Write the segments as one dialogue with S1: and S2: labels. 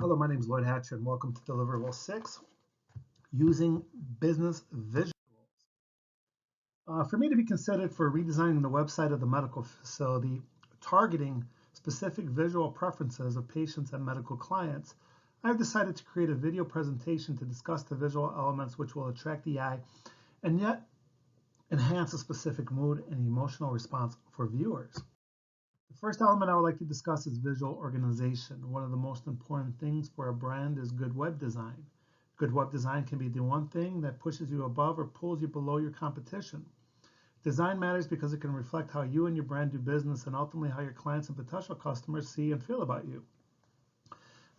S1: Hello, my name is Lloyd Hatcher, and welcome to Deliverable 6, using business visuals. For me to be considered for redesigning the website of the medical facility, targeting specific visual preferences of patients and medical clients, I've decided to create a video presentation to discuss the visual elements which will attract the eye and yet enhance a specific mood and emotional response for viewers. The first element I would like to discuss is visual organization. One of the most important things for a brand is good web design. Good web design can be the one thing that pushes you above or pulls you below your competition. Design matters because it can reflect how you and your brand do business and ultimately how your clients and potential customers see and feel about you.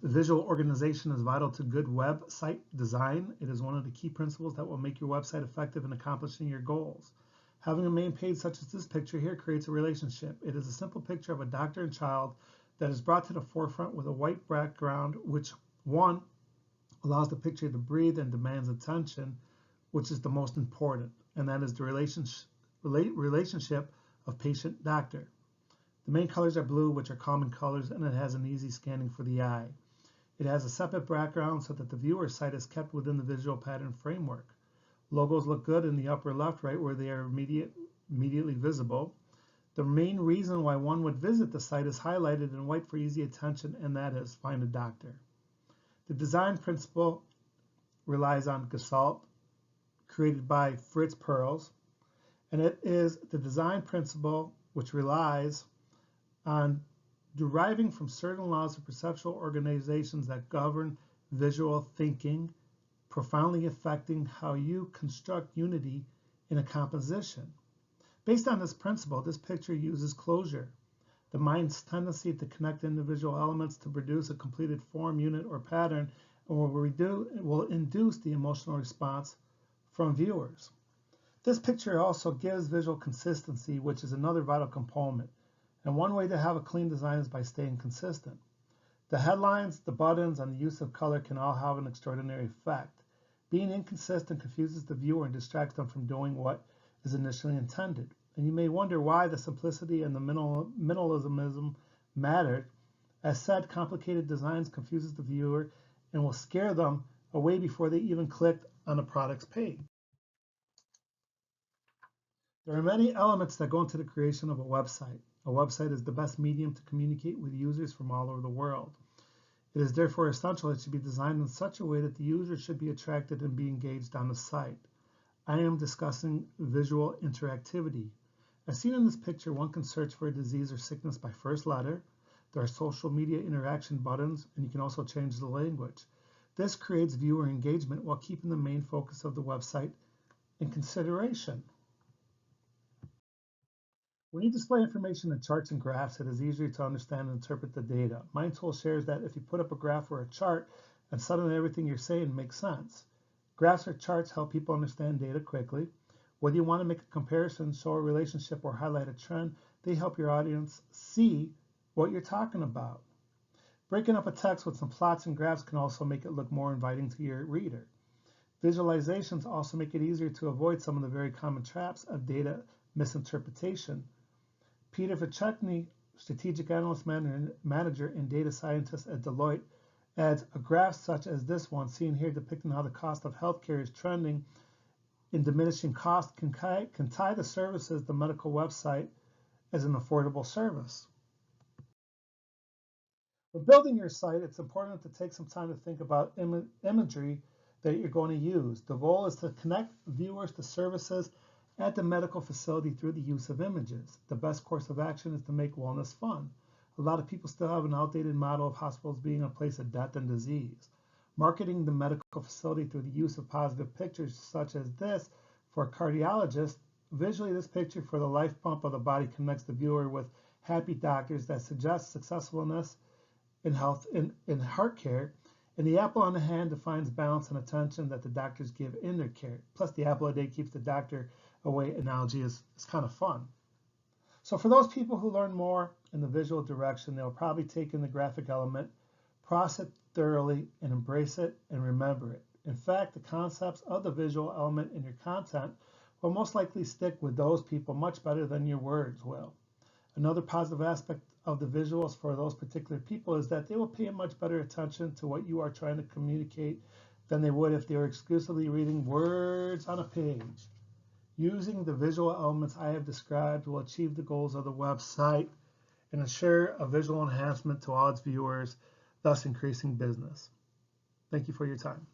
S1: Visual organization is vital to good website design. It is one of the key principles that will make your website effective in accomplishing your goals. Having a main page such as this picture here creates a relationship. It is a simple picture of a doctor and child that is brought to the forefront with a white background, which one allows the picture to breathe and demands attention, which is the most important, and that is the relationship of patient-doctor. The main colors are blue, which are common colors, and it has an easy scanning for the eye. It has a separate background so that the viewer's sight is kept within the visual pattern framework. Logos look good in the upper left, right where they are immediately visible. The main reason why one would visit the site is highlighted in white for easy attention, and that is find a doctor. The design principle relies on Gestalt, created by Fritz Perls, and it is the design principle which relies on deriving from certain laws of perceptual organizations that govern visual thinking, profoundly affecting how you construct unity in a composition. Based on this principle, this picture uses closure, the mind's tendency to connect individual elements to produce a completed form, unit, or pattern, and will induce the emotional response from viewers. This picture also gives visual consistency, which is another vital component. And one way to have a clean design is by staying consistent. The headlines, the buttons, and the use of color can all have an extraordinary effect. Being inconsistent confuses the viewer and distracts them from doing what is initially intended. And you may wonder why the simplicity and the minimalism mattered. As said, complicated designs confuses the viewer and will scare them away before they even clicked on the product's page. There are many elements that go into the creation of a website. A website is the best medium to communicate with users from all over the world. It is therefore essential it should be designed in such a way that the user should be attracted and be engaged on the site. I am discussing visual interactivity. As seen in this picture, one can search for a disease or sickness by first letter. There are social media interaction buttons, and you can also change the language. This creates viewer engagement while keeping the main focus of the website in consideration. When you display information in charts and graphs, it is easier to understand and interpret the data. MindTool shares that if you put up a graph or a chart, and suddenly everything you're saying makes sense. Graphs or charts help people understand data quickly. Whether you want to make a comparison, show a relationship, or highlight a trend, they help your audience see what you're talking about. Breaking up a text with some plots and graphs can also make it look more inviting to your reader. Visualizations also make it easier to avoid some of the very common traps of data misinterpretation. Peter Vachechny, strategic analyst manager and data scientist at Deloitte, adds a graph such as this one seen here depicting how the cost of healthcare is trending in diminishing cost can tie the services the medical website as an affordable service. When building your site, it's important to take some time to think about imagery that you're going to use. The goal is to connect viewers to services at the medical facility through the use of images. The best course of action is to make wellness fun. A lot of people still have an outdated model of hospitals being a place of death and disease. Marketing the medical facility through the use of positive pictures such as this for a cardiologist, visually this picture for the life pump of the body connects the viewer with happy doctors that suggests successfulness in health in heart care, and the apple on the hand defines balance and attention that the doctors give in their care. Plus the apple a day keeps the doctor away analogy is kind of fun. So for those people who learn more in the visual direction, they'll probably take in the graphic element, process it thoroughly, and embrace it and remember it. In fact, the concepts of the visual element in your content will most likely stick with those people much better than your words will. Another positive aspect of the visuals for those particular people is that they will pay much better attention to what you are trying to communicate than they would if they were exclusively reading words on a page. Using the visual elements I have described will achieve the goals of the website and ensure a visual enhancement to all its viewers, thus increasing business. Thank you for your time.